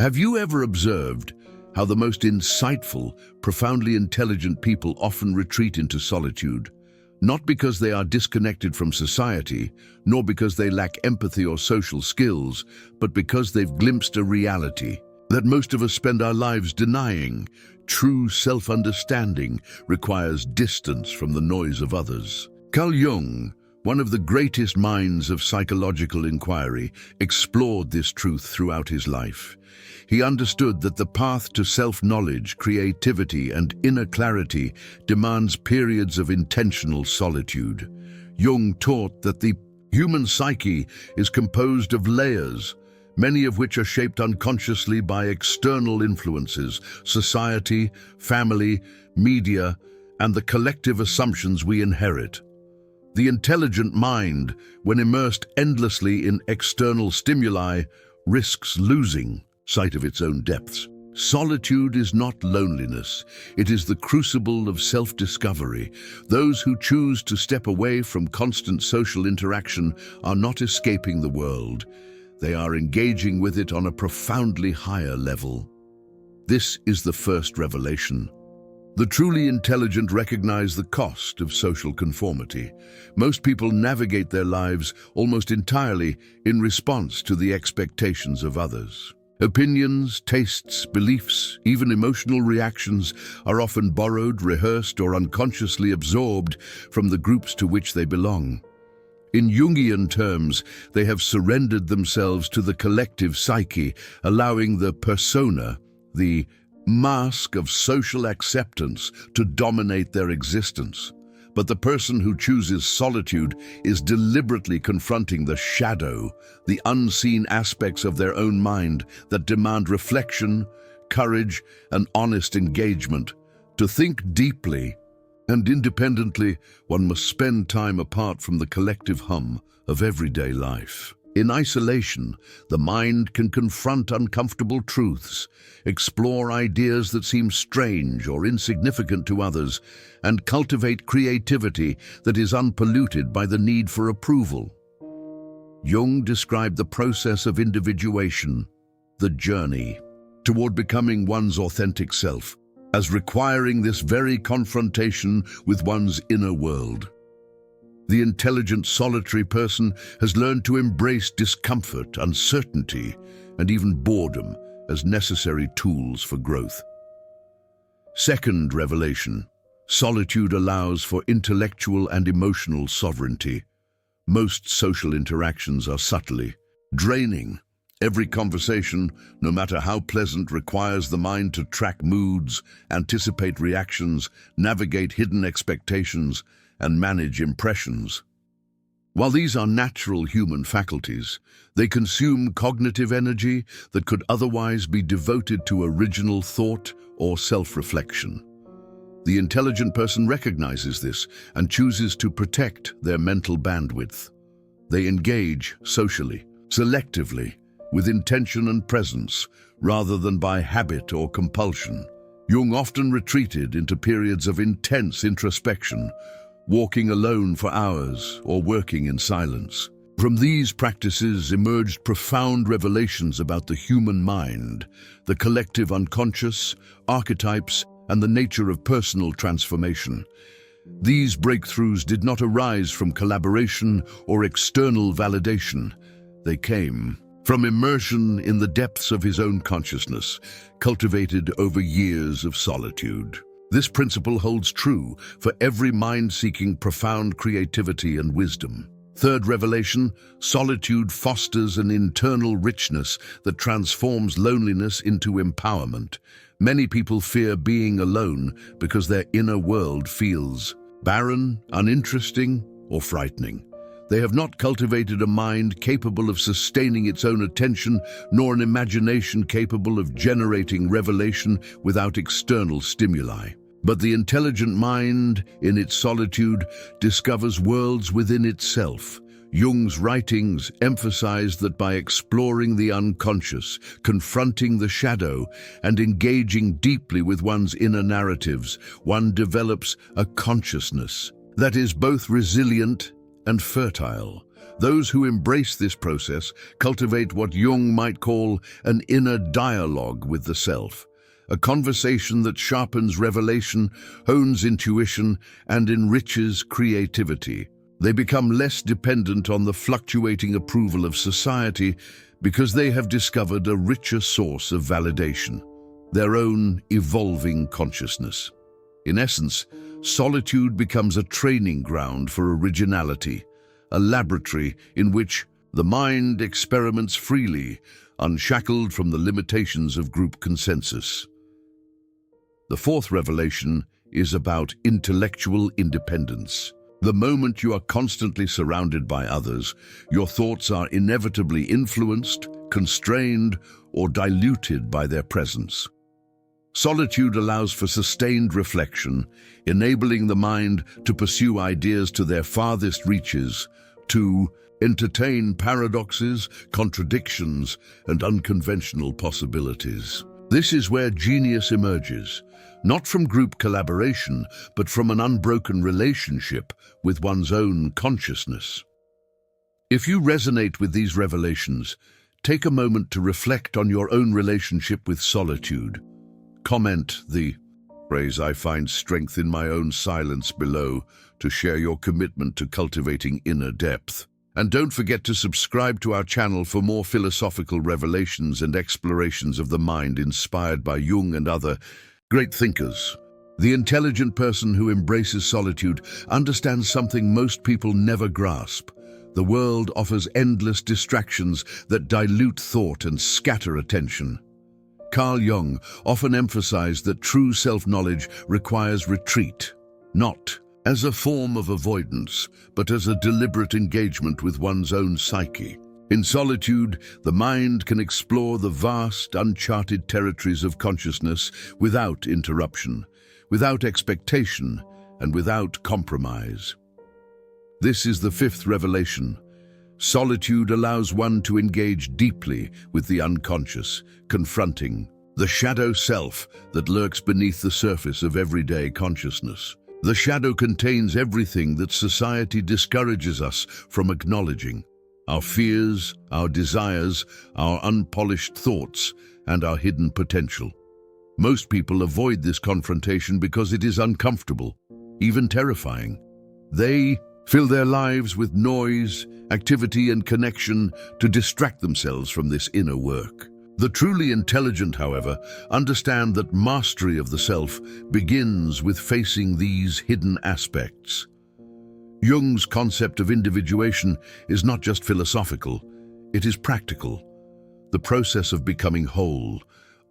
Have you ever observed how the most insightful, profoundly intelligent people often retreat into solitude? Not because they are disconnected from society, nor because they lack empathy or social skills, but because they've glimpsed a reality that most of us spend our lives denying. True self-understanding requires distance from the noise of others. Carl Jung, one of the greatest minds of psychological inquiry, explored this truth throughout his life. He understood that the path to self-knowledge, creativity, and inner clarity demands periods of intentional solitude. Jung taught that the human psyche is composed of layers, many of which are shaped unconsciously by external influences, society, family, media, and the collective assumptions we inherit. The intelligent mind, when immersed endlessly in external stimuli, risks losing sight of its own depths. Solitude is not loneliness. It is the crucible of self-discovery. Those who choose to step away from constant social interaction are not escaping the world. They are engaging with it on a profoundly higher level. This is the first revelation. The truly intelligent recognize the cost of social conformity. Most people navigate their lives almost entirely in response to the expectations of others. Opinions, tastes, beliefs, even emotional reactions are often borrowed, rehearsed, or unconsciously absorbed from the groups to which they belong. In Jungian terms, they have surrendered themselves to the collective psyche, allowing the persona, the mask of social acceptance, to dominate their existence. But the person who chooses solitude is deliberately confronting the shadow, the unseen aspects of their own mind that demand reflection, courage, and honest engagement. To think deeply and independently, one must spend time apart from the collective hum of everyday life. In isolation, the mind can confront uncomfortable truths, explore ideas that seem strange or insignificant to others, and cultivate creativity that is unpolluted by the need for approval. Jung described the process of individuation, the journey toward becoming one's authentic self, as requiring this very confrontation with one's inner world. The intelligent, solitary person has learned to embrace discomfort, uncertainty, and even boredom as necessary tools for growth. Second revelation: solitude allows for intellectual and emotional sovereignty. Most social interactions are subtly draining. Every conversation, no matter how pleasant, requires the mind to track moods, anticipate reactions, navigate hidden expectations, and manage impressions. While these are natural human faculties, they consume cognitive energy that could otherwise be devoted to original thought or self-reflection. The intelligent person recognizes this and chooses to protect their mental bandwidth. They engage socially, selectively, with intention and presence, rather than by habit or compulsion. Jung often retreated into periods of intense introspection, walking alone for hours or working in silence. From these practices emerged profound revelations about the human mind, the collective unconscious, archetypes, and the nature of personal transformation. These breakthroughs did not arise from collaboration or external validation. They came from immersion in the depths of his own consciousness, cultivated over years of solitude. This principle holds true for every mind seeking profound creativity and wisdom. Third revelation: solitude fosters an internal richness that transforms loneliness into empowerment. Many people fear being alone because their inner world feels barren, uninteresting, or frightening. They have not cultivated a mind capable of sustaining its own attention, nor an imagination capable of generating revelation without external stimuli. But the intelligent mind, in its solitude, discovers worlds within itself. Jung's writings emphasized that by exploring the unconscious, confronting the shadow, and engaging deeply with one's inner narratives, one develops a consciousness that is both resilient and fertile. Those who embrace this process cultivate what Jung might call an inner dialogue with the self, a conversation that sharpens revelation, hones intuition, and enriches creativity. They become less dependent on the fluctuating approval of society because they have discovered a richer source of validation, their own evolving consciousness. In essence, solitude becomes a training ground for originality, a laboratory in which the mind experiments freely, unshackled from the limitations of group consensus. The fourth revelation is about intellectual independence. The moment you are constantly surrounded by others, your thoughts are inevitably influenced, constrained, or diluted by their presence. Solitude allows for sustained reflection, enabling the mind to pursue ideas to their farthest reaches, to entertain paradoxes, contradictions, and unconventional possibilities. This is where genius emerges, not from group collaboration, but from an unbroken relationship with one's own consciousness. If you resonate with these revelations, take a moment to reflect on your own relationship with solitude. Comment the phrase "I find strength in my own silence" below to share your commitment to cultivating inner depth. And don't forget to subscribe to our channel for more philosophical revelations and explorations of the mind inspired by Jung and other great thinkers. The intelligent person who embraces solitude understands something most people never grasp. The world offers endless distractions that dilute thought and scatter attention. Carl Jung often emphasized that true self-knowledge requires retreat, not as a form of avoidance, but as a deliberate engagement with one's own psyche. In solitude, the mind can explore the vast, uncharted territories of consciousness without interruption, without expectation, and without compromise. This is the fifth revelation. Solitude allows one to engage deeply with the unconscious, confronting the shadow self that lurks beneath the surface of everyday consciousness. The shadow contains everything that society discourages us from acknowledging: our fears, our desires, our unpolished thoughts, and our hidden potential. Most people avoid this confrontation because it is uncomfortable, even terrifying. They fill their lives with noise, activity, and connection to distract themselves from this inner work. The truly intelligent, however, understand that mastery of the self begins with facing these hidden aspects. Jung's concept of individuation is not just philosophical, it is practical. The process of becoming whole,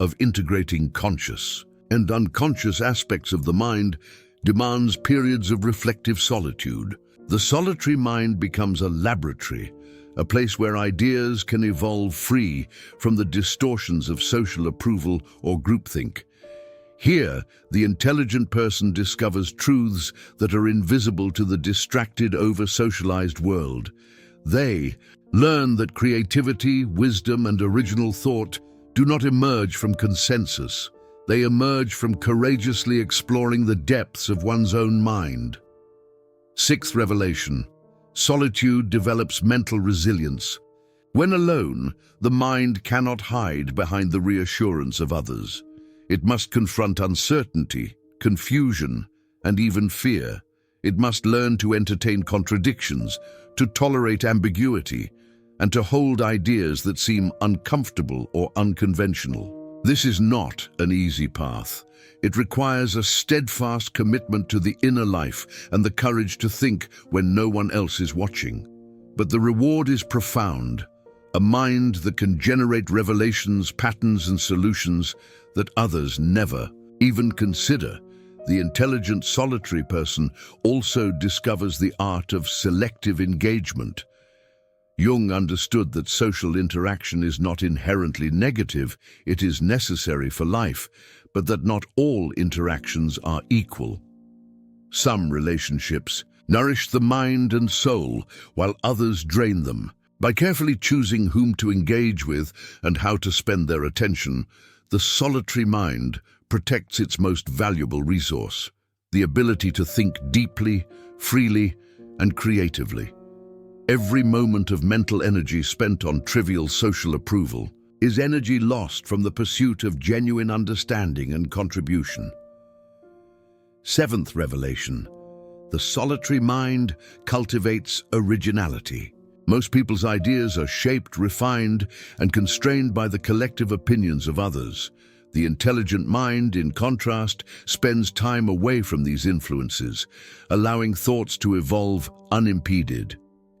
of integrating conscious and unconscious aspects of the mind, demands periods of reflective solitude. The solitary mind becomes a laboratory, a place where ideas can evolve free from the distortions of social approval or groupthink. Here, the intelligent person discovers truths that are invisible to the distracted, over-socialized world. They learn that creativity, wisdom, and original thought do not emerge from consensus. They emerge from courageously exploring the depths of one's own mind. Sixth revelation. Solitude develops mental resilience. When alone, the mind cannot hide behind the reassurance of others. It must confront uncertainty, confusion, and even fear. It must learn to entertain contradictions, to tolerate ambiguity, and to hold ideas that seem uncomfortable or unconventional. This is not an easy path. It requires a steadfast commitment to the inner life and the courage to think when no one else is watching. But the reward is profound, a mind that can generate revelations, patterns, and solutions that others never even consider. The intelligent solitary person also discovers the art of selective engagement. Jung understood that social interaction is not inherently negative, it is necessary for life, but that not all interactions are equal. Some relationships nourish the mind and soul, while others drain them. By carefully choosing whom to engage with and how to spend their attention, the solitary mind protects its most valuable resource, the ability to think deeply, freely, and creatively. Every moment of mental energy spent on trivial social approval is energy lost from the pursuit of genuine understanding and contribution. Seventh revelation: the solitary mind cultivates originality. Most people's ideas are shaped, refined, and constrained by the collective opinions of others. The intelligent mind, in contrast, spends time away from these influences, allowing thoughts to evolve unimpeded.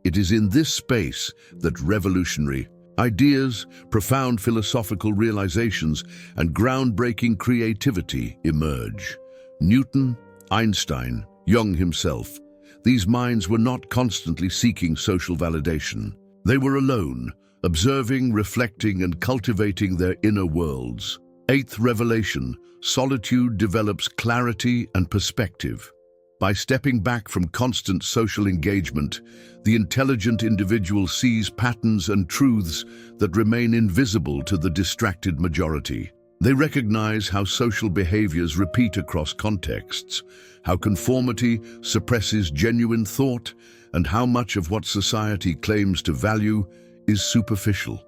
It is in this space that revolutionary ideas, profound philosophical realizations, and groundbreaking creativity emerge. Newton, Einstein, Jung himself, these minds were not constantly seeking social validation. They were alone, observing, reflecting, and cultivating their inner worlds. Eighth revelation: solitude develops clarity and perspective. By stepping back from constant social engagement, the intelligent individual sees patterns and truths that remain invisible to the distracted majority. They recognize how social behaviors repeat across contexts, how conformity suppresses genuine thought, and how much of what society claims to value is superficial.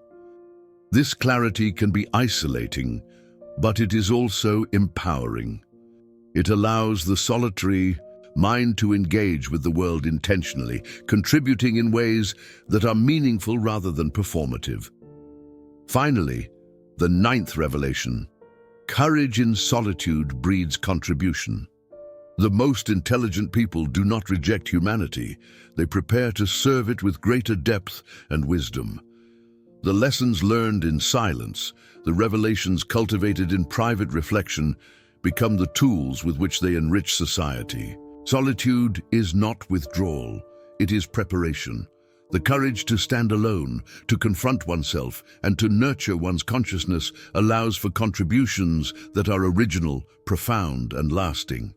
This clarity can be isolating, but it is also empowering. It allows the solitary mind to engage with the world intentionally, contributing in ways that are meaningful rather than performative. Finally, the ninth revelation: courage in solitude breeds contribution. The most intelligent people do not reject humanity. They prepare to serve it with greater depth and wisdom. The lessons learned in silence, the revelations cultivated in private reflection, become the tools with which they enrich society. Solitude is not withdrawal, it is preparation. The courage to stand alone, to confront oneself, and to nurture one's consciousness allows for contributions that are original, profound, and lasting.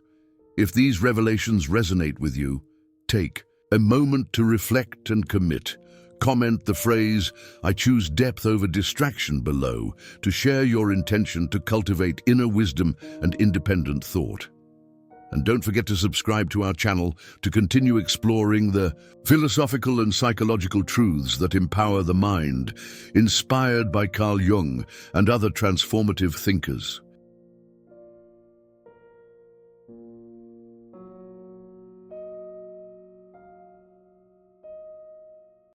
If these revelations resonate with you, take a moment to reflect and commit. Comment the phrase, "I choose depth over distraction" below to share your intention to cultivate inner wisdom and independent thought. And don't forget to subscribe to our channel to continue exploring the philosophical and psychological truths that empower the mind, inspired by Carl Jung and other transformative thinkers.